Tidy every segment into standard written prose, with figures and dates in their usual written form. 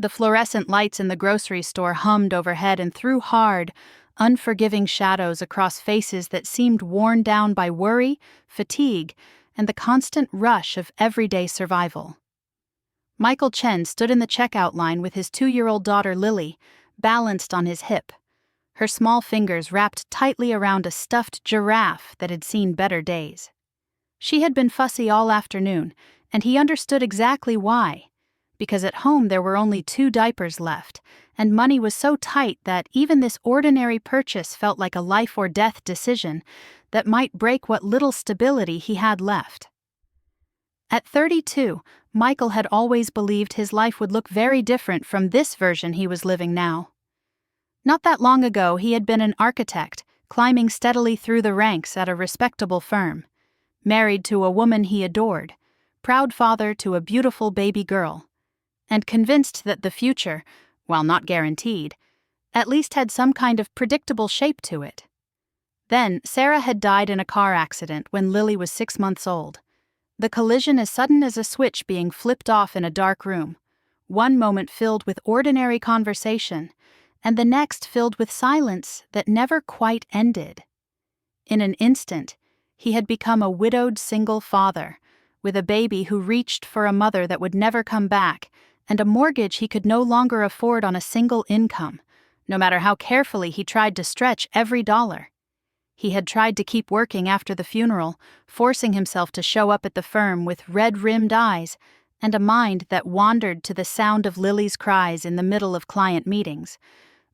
The fluorescent lights in the grocery store hummed overhead and threw hard, unforgiving shadows across faces that seemed worn down by worry, fatigue, and the constant rush of everyday survival. Michael Chen stood in the checkout line with his 2-year-old daughter Lily, balanced on his hip, her small fingers wrapped tightly around a stuffed giraffe that had seen better days. She had been fussy all afternoon, and he understood exactly why. Because at home there were only 2 diapers left, and money was so tight that even this ordinary purchase felt like a life-or-death decision that might break what little stability he had left. At 32, Michael had always believed his life would look very different from this version he was living now. Not that long ago, he had been an architect, climbing steadily through the ranks at a respectable firm, married to a woman he adored, proud father to a beautiful baby girl, and convinced that the future, while not guaranteed, at least had some kind of predictable shape to it. Then, Sarah had died in a car accident when Lily was 6 months old. The collision as sudden as a switch being flipped off in a dark room, one moment filled with ordinary conversation, and the next filled with silence that never quite ended. In an instant, he had become a widowed single father, with a baby who reached for a mother that would never come back, and a mortgage he could no longer afford on a single income, no matter how carefully he tried to stretch every dollar. He had tried to keep working after the funeral, forcing himself to show up at the firm with red-rimmed eyes and a mind that wandered to the sound of Lily's cries in the middle of client meetings.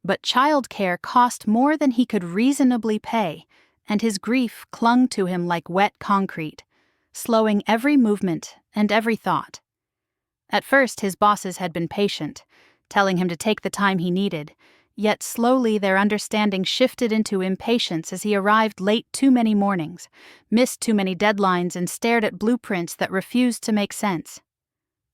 But childcare cost more than he could reasonably pay, and his grief clung to him like wet concrete, slowing every movement and every thought. At first, his bosses had been patient, telling him to take the time he needed, yet slowly their understanding shifted into impatience as he arrived late too many mornings, missed too many deadlines, and stared at blueprints that refused to make sense.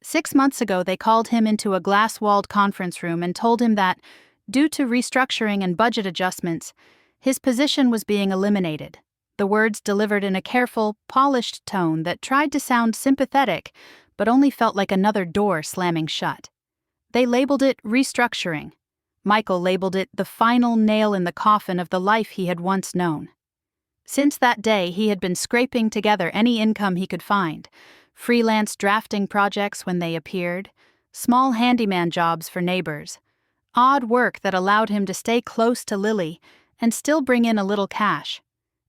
6 months ago, they called him into a glass-walled conference room and told him that, due to restructuring and budget adjustments, his position was being eliminated, the words delivered in a careful, polished tone that tried to sound sympathetic, but only felt like another door slamming shut. They labeled it restructuring. Michael labeled it the final nail in the coffin of the life he had once known. Since that day, he had been scraping together any income he could find, freelance drafting projects when they appeared, small handyman jobs for neighbors, odd work that allowed him to stay close to Lily and still bring in a little cash.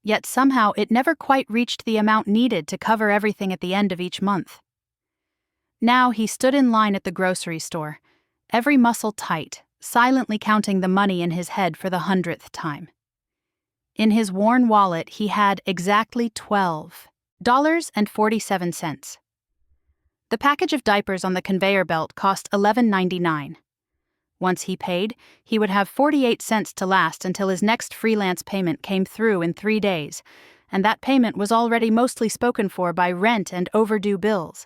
Yet somehow it never quite reached the amount needed to cover everything at the end of each month. Now he stood in line at the grocery store, every muscle tight, silently counting the money in his head for the 100th time. In his worn wallet, he had exactly $12.47. The package of diapers on the conveyor belt cost $11.99. Once he paid, he would have 48 cents to last until his next freelance payment came through in 3 days, and that payment was already mostly spoken for by rent and overdue bills.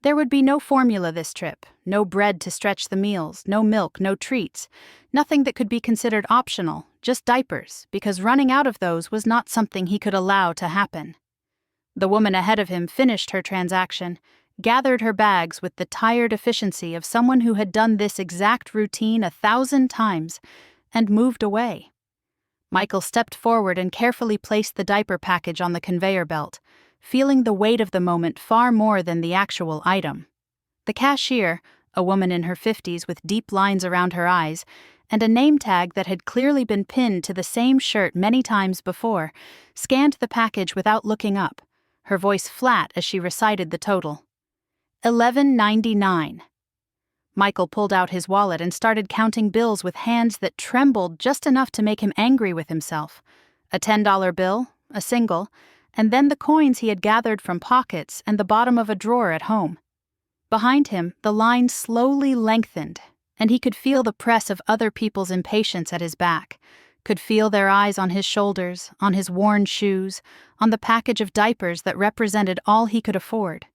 There would be no formula this trip, no bread to stretch the meals, no milk, no treats, nothing that could be considered optional, just diapers, because running out of those was not something he could allow to happen. The woman ahead of him finished her transaction, gathered her bags with the tired efficiency of someone who had done this exact routine 1,000 times, and moved away. Michael stepped forward and carefully placed the diaper package on the conveyor belt, feeling the weight of the moment far more than the actual item. The cashier, a woman in her 50s with deep lines around her eyes, and a name tag that had clearly been pinned to the same shirt many times before, scanned the package without looking up, her voice flat as she recited the total. $11.99. Michael pulled out his wallet and started counting bills with hands that trembled just enough to make him angry with himself. A $10 bill, a single, and then the coins he had gathered from pockets and the bottom of a drawer at home. Behind him, the line slowly lengthened, and he could feel the press of other people's impatience at his back, could feel their eyes on his shoulders, on his worn shoes, on the package of diapers that represented all he could afford.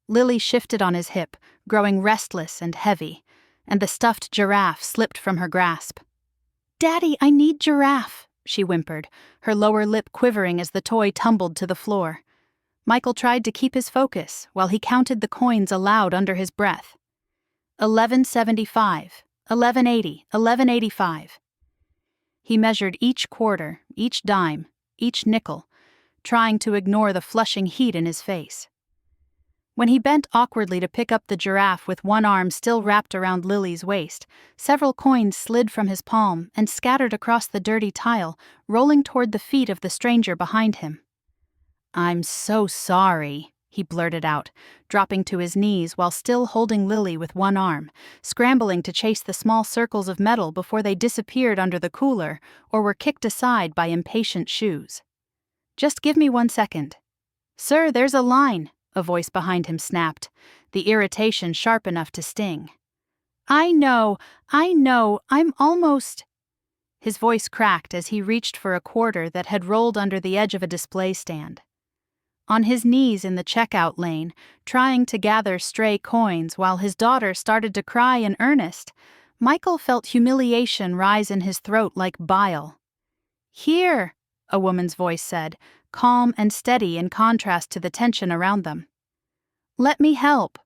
Lily shifted on his hip, growing restless and heavy, and the stuffed giraffe slipped from her grasp. "Daddy, I need giraffe," she whimpered, her lower lip quivering as the toy tumbled to the floor. Michael tried to keep his focus while he counted the coins aloud under his breath. $11.75, $11.80, $11.85. He measured each quarter, each dime, each nickel, trying to ignore the flushing heat in his face. When he bent awkwardly to pick up the giraffe with one arm still wrapped around Lily's waist, several coins slid from his palm and scattered across the dirty tile, rolling toward the feet of the stranger behind him. "I'm so sorry," he blurted out, dropping to his knees while still holding Lily with one arm, scrambling to chase the small circles of metal before they disappeared under the cooler or were kicked aside by impatient shoes. "Just give me 1 second. Sir, there's a line," a voice behind him snapped, the irritation sharp enough to sting. I know, I'm almost..." His voice cracked as he reached for a quarter that had rolled under the edge of a display stand. On his knees in the checkout lane, trying to gather stray coins while his daughter started to cry in earnest, Michael felt humiliation rise in his throat like bile. "Here," a woman's voice said, calm and steady in contrast to the tension around them. "Let me help."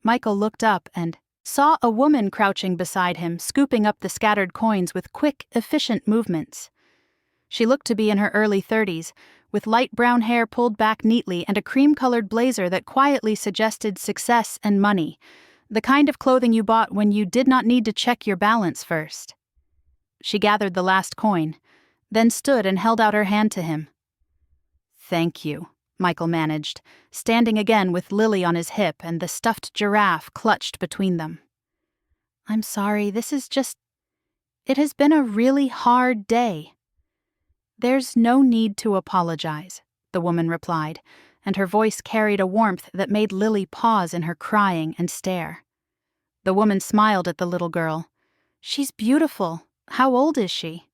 Michael looked up and saw a woman crouching beside him, scooping up the scattered coins with quick, efficient movements. She looked to be in her early 30s, with light brown hair pulled back neatly and a cream-colored blazer that quietly suggested success and money, the kind of clothing you bought when you did not need to check your balance first. She gathered the last coin, then stood and held out her hand to him. "Thank you," Michael managed, standing again with Lily on his hip and the stuffed giraffe clutched between them. "I'm sorry, it has been a really hard day." "There's no need to apologize," the woman replied, and her voice carried a warmth that made Lily pause in her crying and stare. The woman smiled at the little girl. "She's beautiful. How old is she?"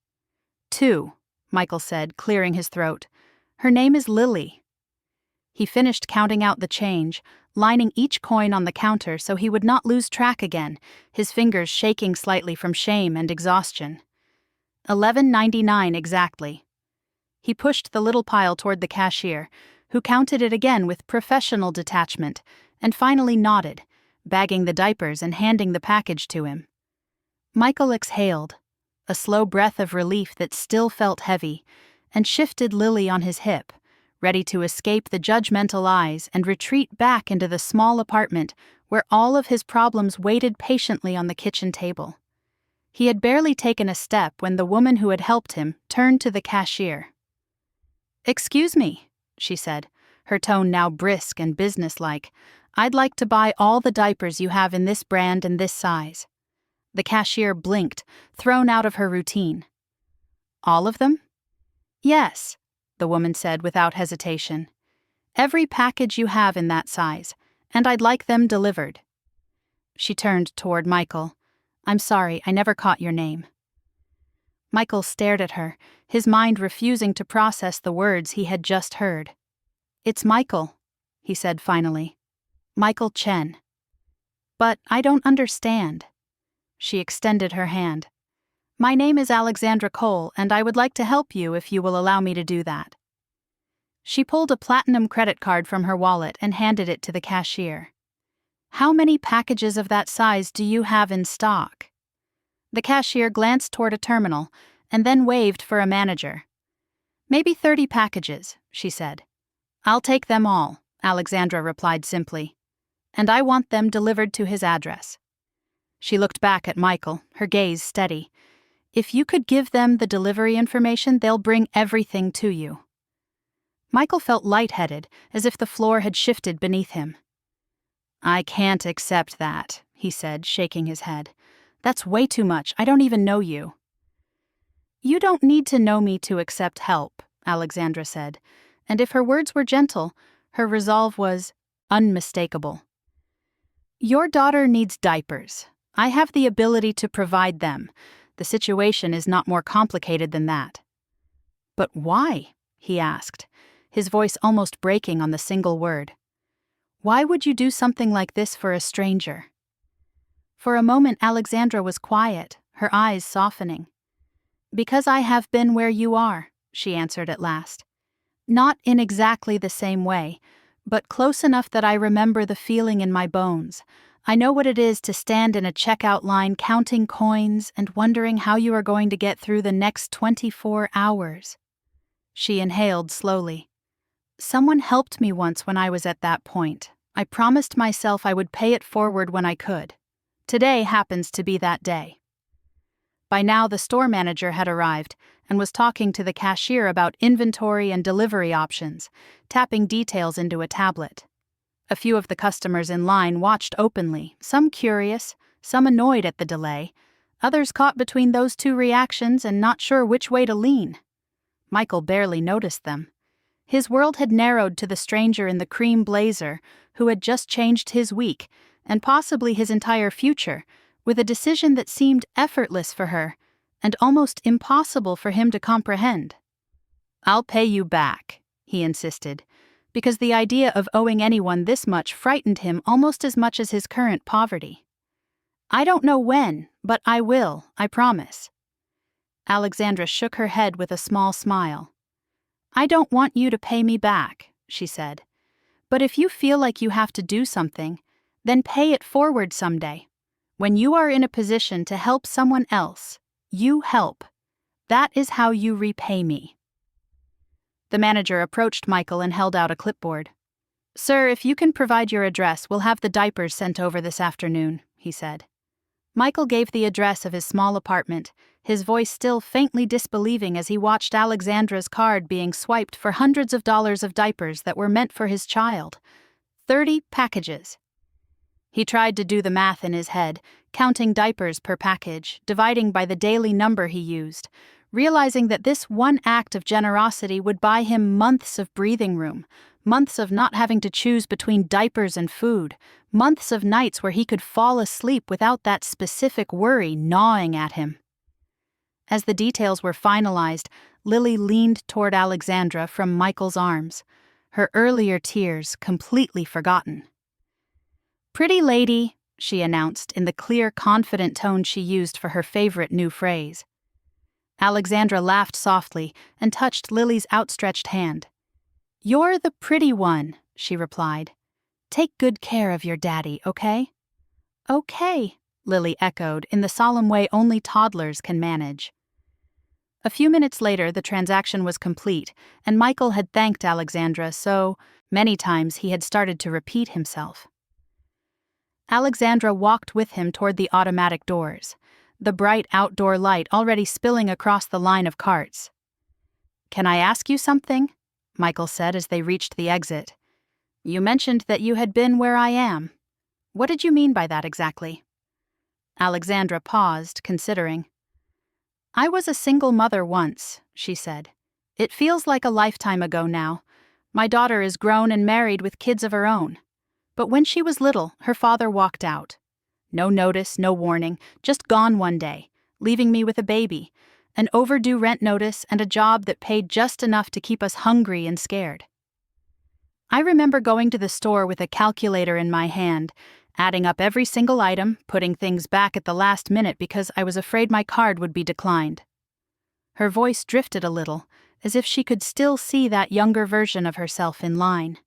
2, Michael said, clearing his throat. "Her name is Lily." He finished counting out the change, lining each coin on the counter so he would not lose track again, his fingers shaking slightly from shame and exhaustion. $11.99 exactly. He pushed the little pile toward the cashier, who counted it again with professional detachment, and finally nodded, bagging the diapers and handing the package to him. Michael exhaled, a slow breath of relief that still felt heavy, and shifted Lily on his hip, ready to escape the judgmental eyes and retreat back into the small apartment where all of his problems waited patiently on the kitchen table. He had barely taken a step when the woman who had helped him turned to the cashier. "Excuse me," she said, her tone now brisk and businesslike. "I'd like to buy all the diapers you have in this brand and this size." The cashier blinked, thrown out of her routine. "All of them?" "Yes," the woman said without hesitation. "Every package you have in that size, and I'd like them delivered." She turned toward Michael. "I'm sorry, I never caught your name." Michael stared at her, his mind refusing to process the words he had just heard. "It's Michael," he said finally. "Michael Chen." "But I don't understand." She extended her hand. "My name is Alexandra Cole, and I would like to help you if you will allow me to do that." She pulled a platinum credit card from her wallet and handed it to the cashier. "How many packages of that size do you have in stock?" The cashier glanced toward a terminal and then waved for a manager. "Maybe 30 packages," she said. "I'll take them all," Alexandra replied simply. "And I want them delivered to his address." She looked back at Michael, her gaze steady. "If you could give them the delivery information, they'll bring everything to you." Michael felt lightheaded, as if the floor had shifted beneath him. "I can't accept that," he said, shaking his head. "That's way too much. I don't even know you." "You don't need to know me to accept help," Alexandra said, and if her words were gentle, her resolve was unmistakable. "Your daughter needs diapers. I have the ability to provide them. The situation is not more complicated than that." "But why?" he asked, his voice almost breaking on the single word. "Why would you do something like this for a stranger?" For a moment Alexandra was quiet, her eyes softening. "Because I have been where you are," she answered at last. "Not in exactly the same way, but close enough that I remember the feeling in my bones. I know what it is to stand in a checkout line counting coins and wondering how you are going to get through the next 24 hours. She inhaled slowly. Someone helped me once when I was at that point. I promised myself I would pay it forward when I could. Today happens to be that day. By now, the store manager had arrived and was talking to the cashier about inventory and delivery options, tapping details into a tablet. A few of the customers in line watched openly, some curious, some annoyed at the delay, others caught between those two reactions and not sure which way to lean. Michael barely noticed them. His world had narrowed to the stranger in the cream blazer who had just changed his week, and possibly his entire future, with a decision that seemed effortless for her and almost impossible for him to comprehend. "I'll pay you back," he insisted, because the idea of owing anyone this much frightened him almost as much as his current poverty. "I don't know when, but I will, I promise." Alexandra shook her head with a small smile. "I don't want you to pay me back," she said. "But if you feel like you have to do something, then pay it forward someday. When you are in a position to help someone else, you help. That is how you repay me." The manager approached Michael and held out a clipboard. "Sir, if you can provide your address, we'll have the diapers sent over this afternoon," he said. Michael gave the address of his small apartment, his voice still faintly disbelieving as he watched Alexandra's card being swiped for hundreds of dollars of diapers that were meant for his child. 30 packages. He tried to do the math in his head, counting diapers per package, dividing by the daily number he used, realizing that this one act of generosity would buy him months of breathing room, months of not having to choose between diapers and food, months of nights where he could fall asleep without that specific worry gnawing at him. As the details were finalized, Lily leaned toward Alexandra from Michael's arms, her earlier tears completely forgotten. "Pretty lady," she announced in the clear, confident tone she used for her favorite new phrase. Alexandra laughed softly and touched Lily's outstretched hand. "You're the pretty one," she replied. "Take good care of your daddy, okay?" "Okay," Lily echoed in the solemn way only toddlers can manage. A few minutes later, the transaction was complete, and Michael had thanked Alexandra so many times he had started to repeat himself. Alexandra walked with him toward the automatic doors, the bright outdoor light already spilling across the line of carts. "Can I ask you something?" Michael said as they reached the exit. "You mentioned that you had been where I am. What did you mean by that exactly?" Alexandra paused, considering. "I was a single mother once," she said. "It feels like a lifetime ago now. My daughter is grown and married with kids of her own. But when she was little, her father walked out. No notice, no warning, just gone one day, leaving me with a baby, an overdue rent notice, and a job that paid just enough to keep us hungry and scared. I remember going to the store with a calculator in my hand, adding up every single item, putting things back at the last minute because I was afraid my card would be declined." Her voice drifted a little, as if she could still see that younger version of herself in line.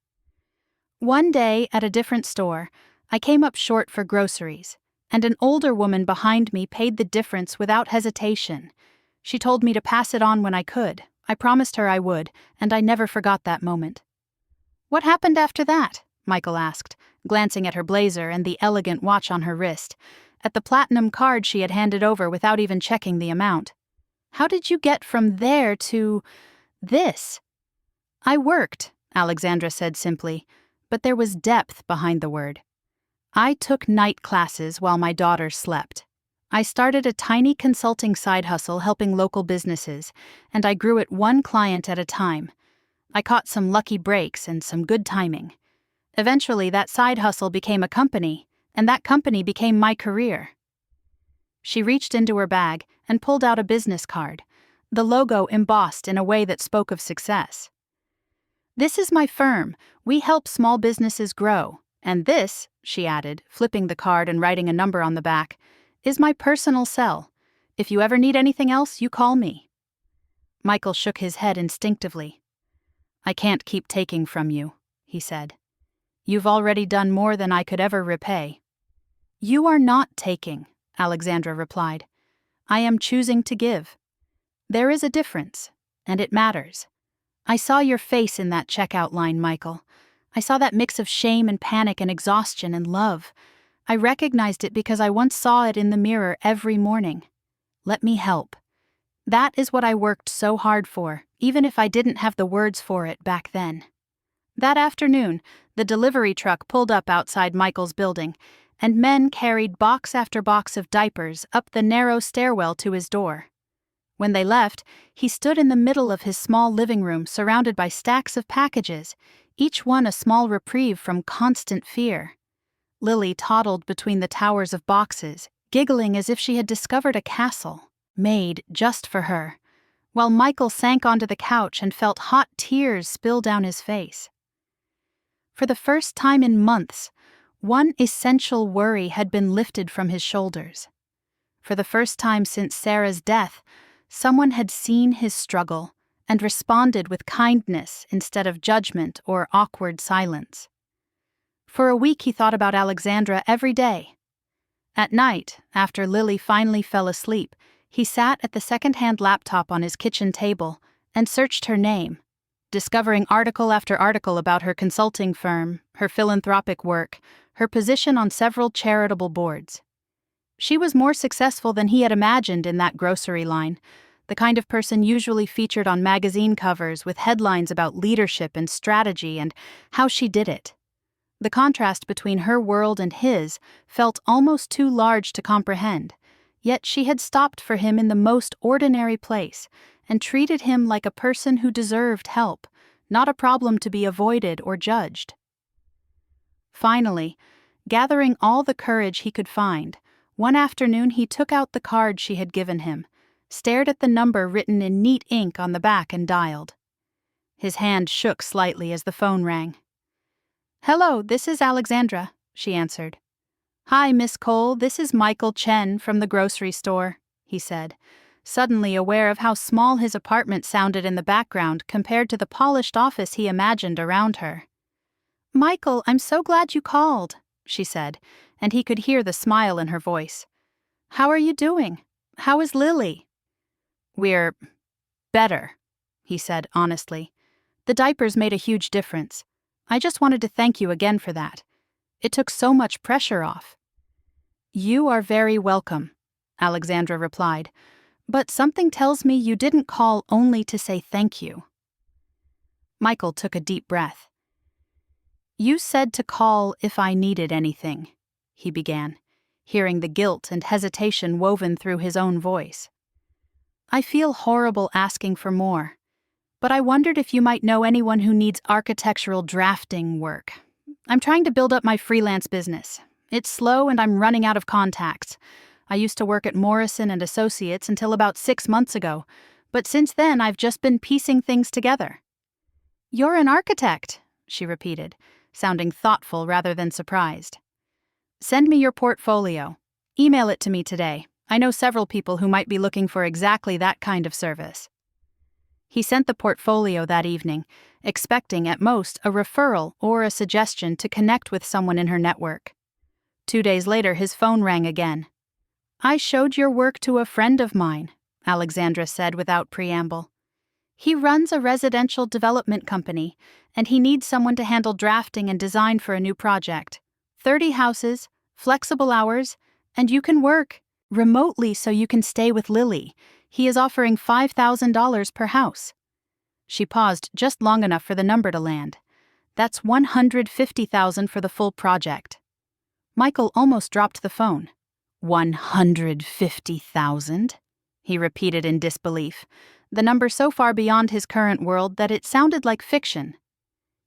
"One day, at a different store, I came up short for groceries, and an older woman behind me paid the difference without hesitation. She told me to pass it on when I could. I promised her I would, and I never forgot that moment." "What happened after that?" Michael asked, glancing at her blazer and the elegant watch on her wrist, at the platinum card she had handed over without even checking the amount. "How did you get from there to this?" "I worked," Alexandra said simply, but there was depth behind the word. "I took night classes while my daughter slept. I started a tiny consulting side hustle helping local businesses, and I grew it one client at a time. I caught some lucky breaks and some good timing. Eventually, that side hustle became a company, and that company became my career." She reached into her bag and pulled out a business card, the logo embossed in a way that spoke of success. "This is my firm. We help small businesses grow. And this," she added, flipping the card and writing a number on the back, "is my personal cell. If you ever need anything else, you call me." Michael shook his head instinctively. "I can't keep taking from you," he said. "You've already done more than I could ever repay." You are not taking, Alexandra replied. I am choosing to give. There is a difference, and it matters. I saw your face in that checkout line, Michael. I saw that mix of shame and panic and exhaustion and love. I recognized it because I once saw it in the mirror every morning. Let me help. That is what I worked so hard for, even if I didn't have the words for it back then. That afternoon, the delivery truck pulled up outside Michael's building, and men carried box after box of diapers up the narrow stairwell to his door. When they left, he stood in the middle of his small living room surrounded by stacks of packages, each one a small reprieve from constant fear. Lily toddled between the towers of boxes, giggling as if she had discovered a castle, made just for her, while Michael sank onto the couch and felt hot tears spill down his face. For the first time in months, one essential worry had been lifted from his shoulders. For the first time since Sarah's death, someone had seen his struggle and responded with kindness instead of judgment or awkward silence. For a week he thought about Alexandra every day. At night, after Lily finally fell asleep, he sat at the second-hand laptop on his kitchen table and searched her name, discovering article after article about her consulting firm, her philanthropic work, her position on several charitable boards. She was more successful than he had imagined in that grocery line, the kind of person usually featured on magazine covers with headlines about leadership and strategy and how she did it. The contrast between her world and his felt almost too large to comprehend, yet she had stopped for him in the most ordinary place and treated him like a person who deserved help, not a problem to be avoided or judged. Finally, gathering all the courage he could find, one afternoon he took out the card she had given him, stared at the number written in neat ink on the back and dialed. His hand shook slightly as the phone rang. "Hello, this is Alexandra," she answered. "Hi, Miss Cole, this is Michael Chen from the grocery store," he said, suddenly aware of how small his apartment sounded in the background compared to the polished office he imagined around her. "Michael, I'm so glad you called," she said, and he could hear the smile in her voice. "How are you doing? How is Lily?" "We're better," he said honestly. "The diapers made a huge difference. I just wanted to thank you again for that. It took so much pressure off." "You are very welcome," Alexandra replied, "but something tells me you didn't call only to say thank you." Michael took a deep breath. "You said to call if I needed anything," he began, hearing the guilt and hesitation woven through his own voice. "I feel horrible asking for more, but I wondered if you might know anyone who needs architectural drafting work. I'm trying to build up my freelance business. It's slow and I'm running out of contacts. I used to work at Morrison and Associates until about 6 months ago, but since then I've just been piecing things together." "You're an architect," she repeated, sounding thoughtful rather than surprised. "Send me your portfolio. Email it to me today. I know several people who might be looking for exactly that kind of service." He sent the portfolio that evening, expecting at most a referral or a suggestion to connect with someone in her network. 2 days later, his phone rang again. "I showed your work to a friend of mine," Alexandra said without preamble. "He runs a residential development company, and he needs someone to handle drafting and design for a new project. 30 houses, flexible hours, and you can work remotely so you can stay with Lily. He is offering $5,000 per house." She paused just long enough for the number to land. "That's $150,000 for the full project." Michael almost dropped the phone. $150,000? He repeated in disbelief, the number so far beyond his current world that it sounded like fiction.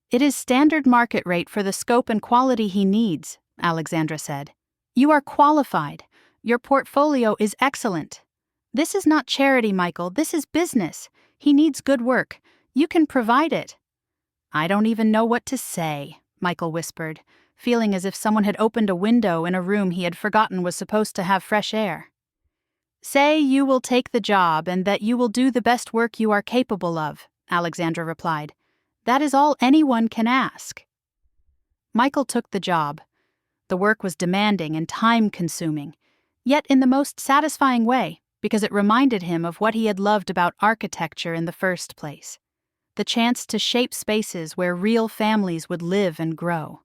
"It is standard market rate for the scope and quality he needs," Alexandra said. "You are qualified. Your portfolio is excellent. This is not charity, Michael. This is business. He needs good work. You can provide it." "I don't even know what to say," Michael whispered, feeling as if someone had opened a window in a room he had forgotten was supposed to have fresh air. "Say you will take the job and that you will do the best work you are capable of," Alexandra replied. "That is all anyone can ask." Michael took the job. The work was demanding and time-consuming, yet in the most satisfying way, because it reminded him of what he had loved about architecture in the first place: the chance to shape spaces where real families would live and grow.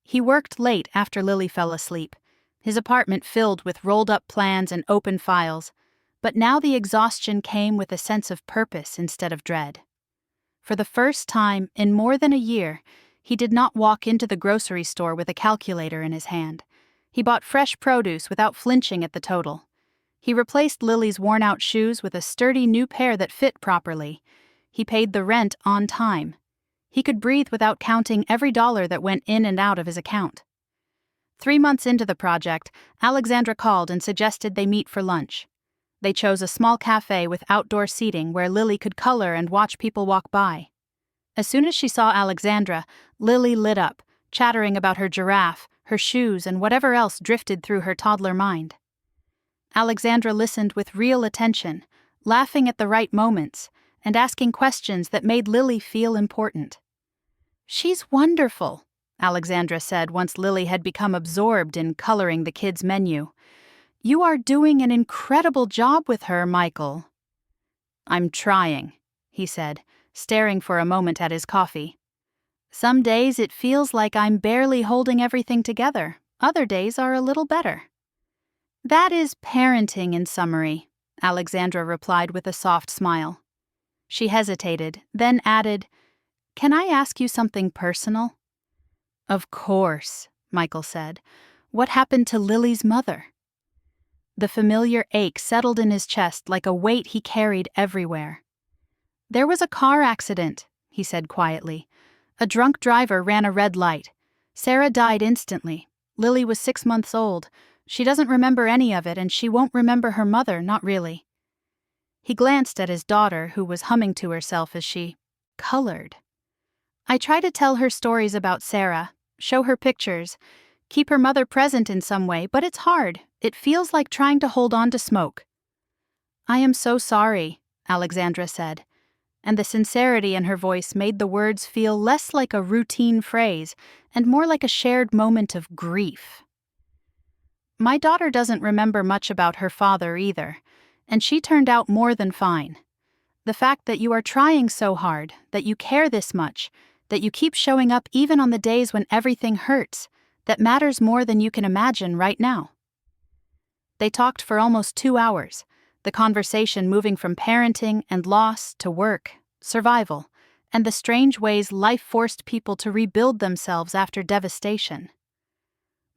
He worked late after Lily fell asleep, his apartment filled with rolled-up plans and open files, but now the exhaustion came with a sense of purpose instead of dread. For the first time in more than a year, he did not walk into the grocery store with a calculator in his hand. He bought fresh produce without flinching at the total. He replaced Lily's worn-out shoes with a sturdy new pair that fit properly. He paid the rent on time. He could breathe without counting every dollar that went in and out of his account. 3 months into the project, Alexandra called and suggested they meet for lunch. They chose a small cafe with outdoor seating where Lily could color and watch people walk by. As soon as she saw Alexandra, Lily lit up, chattering about her giraffe, her shoes, and whatever else drifted through her toddler mind. Alexandra listened with real attention, laughing at the right moments, and asking questions that made Lily feel important. "She's wonderful," Alexandra said once Lily had become absorbed in coloring the kids' menu. "You are doing an incredible job with her, Michael." "I'm trying," he said, staring for a moment at his coffee. "Some days it feels like I'm barely holding everything together. Other days are a little better." "That is parenting in summary," Alexandra replied with a soft smile. She hesitated, then added, "Can I ask you something personal?" "Of course," Michael said. "What happened to Lily's mother?" The familiar ache settled in his chest like a weight he carried everywhere. "There was a car accident," he said quietly. "A drunk driver ran a red light. Sarah died instantly. Lily was 6 months old. She doesn't remember any of it, and she won't remember her mother, not really." He glanced at his daughter, who was humming to herself as she colored. "I try to tell her stories about Sarah, show her pictures, keep her mother present in some way, but it's hard. It feels like trying to hold on to smoke." "I am so sorry," Alexandra said, and the sincerity in her voice made the words feel less like a routine phrase and more like a shared moment of grief. "My daughter doesn't remember much about her father either, and she turned out more than fine. The fact that you are trying so hard, that you care this much, that you keep showing up even on the days when everything hurts, that matters more than you can imagine right now." They talked for almost 2 hours, the conversation moving from parenting and loss to work, survival, and the strange ways life forced people to rebuild themselves after devastation.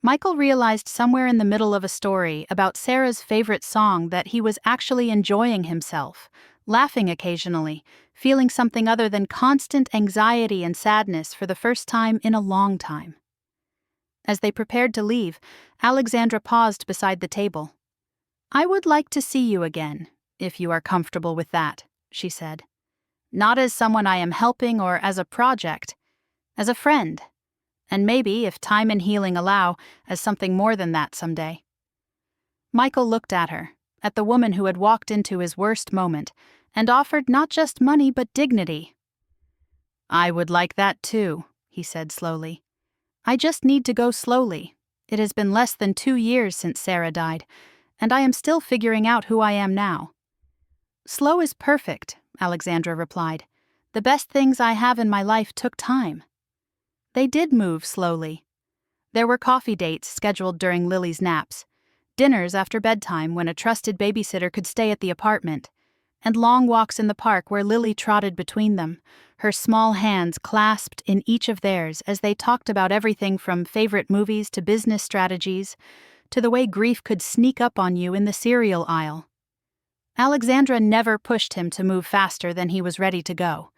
Michael realized somewhere in the middle of a story about Sarah's favorite song that he was actually enjoying himself, laughing occasionally, feeling something other than constant anxiety and sadness for the first time in a long time. As they prepared to leave, Alexandra paused beside the table. "I would like to see you again, if you are comfortable with that," she said. "Not as someone I am helping or as a project, as a friend, and maybe, if time and healing allow, as something more than that someday." Michael looked at her, at the woman who had walked into his worst moment, and offered not just money but dignity. "I would like that too," he said slowly. "I just need to go slowly. It has been less than 2 years since Sarah died, and I am still figuring out who I am now." "Slow is perfect," Alexandra replied. "The best things I have in my life took time." They did move slowly. There were coffee dates scheduled during Lily's naps, dinners after bedtime when a trusted babysitter could stay at the apartment, and long walks in the park where Lily trotted between them, her small hands clasped in each of theirs as they talked about everything from favorite movies to business strategies, to the way grief could sneak up on you in the cereal aisle. Alexandra never pushed him to move faster than he was ready to go.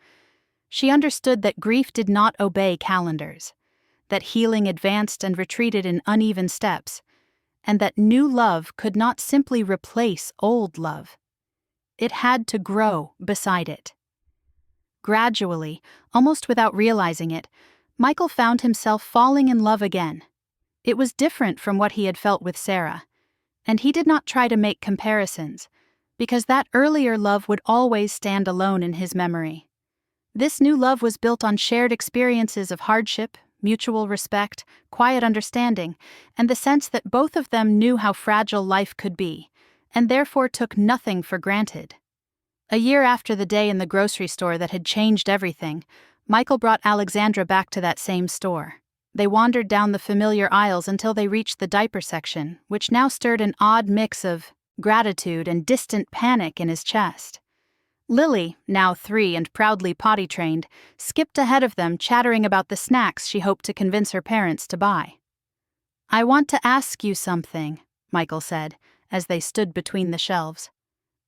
She understood that grief did not obey calendars, that healing advanced and retreated in uneven steps, and that new love could not simply replace old love. It had to grow beside it. Gradually, almost without realizing it, Michael found himself falling in love again. It was different from what he had felt with Sarah, and he did not try to make comparisons, because that earlier love would always stand alone in his memory. This new love was built on shared experiences of hardship, mutual respect, quiet understanding, and the sense that both of them knew how fragile life could be, and therefore took nothing for granted. A year after the day in the grocery store that had changed everything, Michael brought Alexandra back to that same store. They wandered down the familiar aisles until they reached the diaper section, which now stirred an odd mix of gratitude and distant panic in his chest. Lily, now 3 and proudly potty-trained, skipped ahead of them, chattering about the snacks she hoped to convince her parents to buy. "I want to ask you something," Michael said, as they stood between the shelves.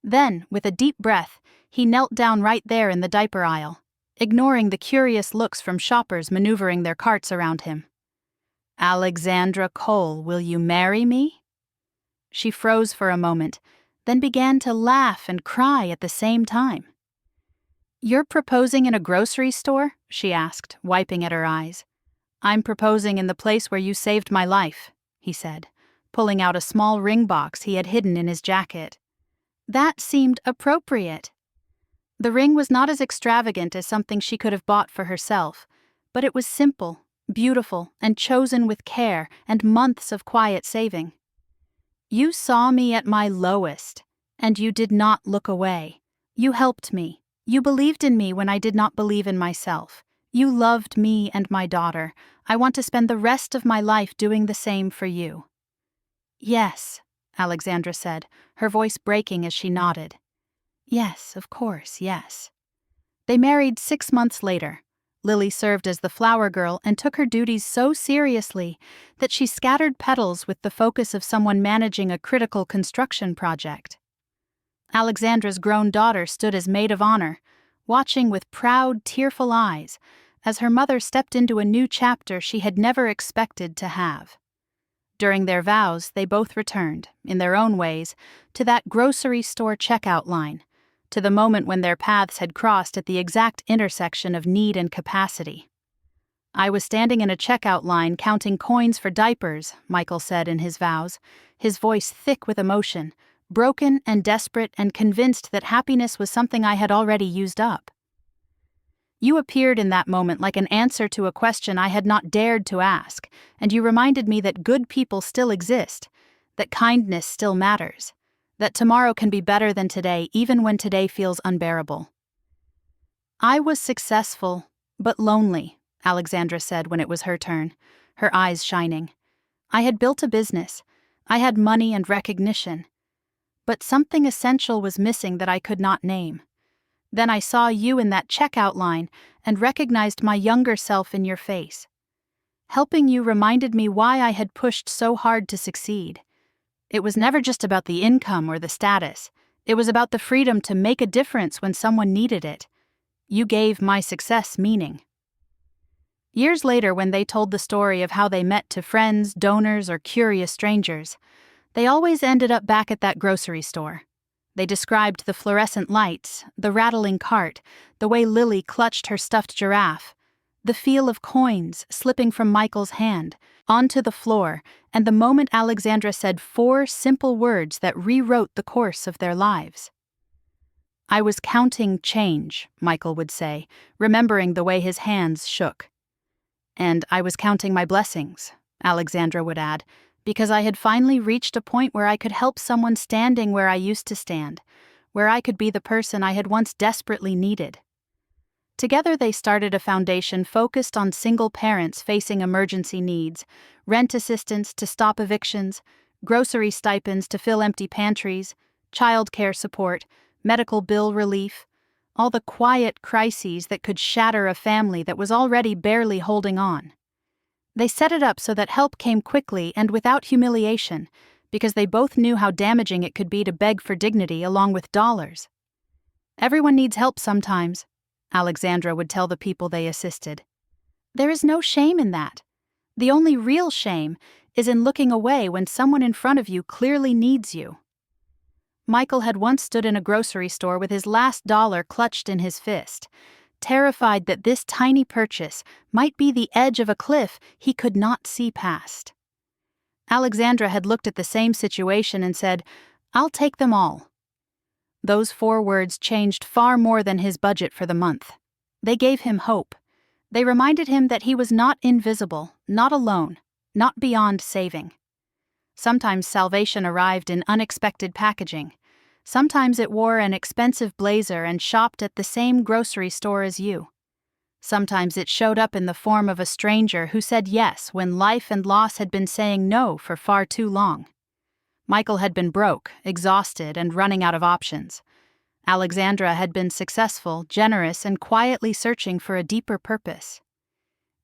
Then, with a deep breath, he knelt down right there in the diaper aisle, ignoring the curious looks from shoppers maneuvering their carts around him. "Alexandra Cole, will you marry me?" She froze for a moment, then began to laugh and cry at the same time. "You're proposing in a grocery store?" she asked, wiping at her eyes. "I'm proposing in the place where you saved my life," he said, pulling out a small ring box he had hidden in his jacket. That seemed appropriate. The ring was not as extravagant as something she could have bought for herself, but it was simple, beautiful, and chosen with care and months of quiet saving. "You saw me at my lowest, and you did not look away. You helped me. You believed in me when I did not believe in myself. You loved me and my daughter. I want to spend the rest of my life doing the same for you." "Yes," Alexandra said, her voice breaking as she nodded. "Yes, of course, yes." They married 6 months later. Lily served as the flower girl and took her duties so seriously that she scattered petals with the focus of someone managing a critical construction project. Alexandra's grown daughter stood as maid of honor, watching with proud, tearful eyes as her mother stepped into a new chapter she had never expected to have. During their vows, they both returned, in their own ways, to that grocery store checkout line, to the moment when their paths had crossed at the exact intersection of need and capacity. "I was standing in a checkout line counting coins for diapers," Michael said in his vows, his voice thick with emotion, broken and desperate and convinced that happiness was something I had already used up. "You appeared in that moment like an answer to a question I had not dared to ask, and you reminded me that good people still exist, that kindness still matters, that tomorrow can be better than today even when today feels unbearable." "I was successful, but lonely," Alexandra said when it was her turn, her eyes shining. "I had built a business. I had money and recognition. But something essential was missing that I could not name. Then I saw you in that checkout line and recognized my younger self in your face. Helping you reminded me why I had pushed so hard to succeed. It was never just about the income or the status. It was about the freedom to make a difference when someone needed it. You gave my success meaning." Years later, when they told the story of how they met to friends, donors, or curious strangers, they always ended up back at that grocery store. They described the fluorescent lights, the rattling cart, the way Lily clutched her stuffed giraffe, the feel of coins slipping from Michael's hand onto the floor, and the moment Alexandra said 4 simple words that rewrote the course of their lives. "I was counting change," Michael would say, remembering the way his hands shook. "And I was counting my blessings," Alexandra would add, "because I had finally reached a point where I could help someone standing where I used to stand, where I could be the person I had once desperately needed." Together they started a foundation focused on single parents facing emergency needs, rent assistance to stop evictions, grocery stipends to fill empty pantries, childcare support, medical bill relief, all the quiet crises that could shatter a family that was already barely holding on. They set it up so that help came quickly and without humiliation, because they both knew how damaging it could be to beg for dignity along with dollars. "Everyone needs help sometimes," Alexandra would tell the people they assisted. "There is no shame in that. The only real shame is in looking away when someone in front of you clearly needs you." Michael had once stood in a grocery store with his last dollar clutched in his fist, terrified that this tiny purchase might be the edge of a cliff he could not see past. Alexandra had looked at the same situation and said, "I'll take them all." Those 4 words changed far more than his budget for the month. They gave him hope. They reminded him that he was not invisible, not alone, not beyond saving. Sometimes salvation arrived in unexpected packaging. Sometimes it wore an expensive blazer and shopped at the same grocery store as you. Sometimes it showed up in the form of a stranger who said yes when life and loss had been saying no for far too long. Michael had been broke, exhausted, and running out of options. Alexandra had been successful, generous, and quietly searching for a deeper purpose.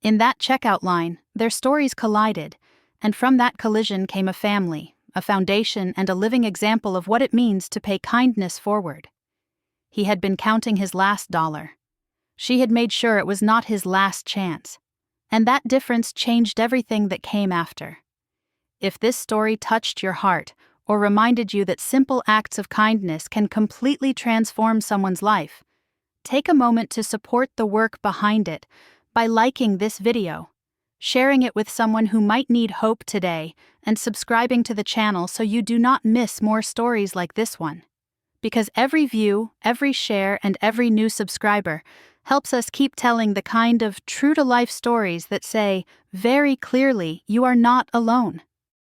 In that checkout line, their stories collided, and from that collision came a family, a foundation, and a living example of what it means to pay kindness forward. He had been counting his last dollar. She had made sure it was not his last chance. And that difference changed everything that came after. If this story touched your heart, or reminded you that simple acts of kindness can completely transform someone's life, take a moment to support the work behind it by liking this video, sharing it with someone who might need hope today, and subscribing to the channel so you do not miss more stories like this one. Because every view, every share, and every new subscriber helps us keep telling the kind of true-to-life stories that say, very clearly, you are not alone.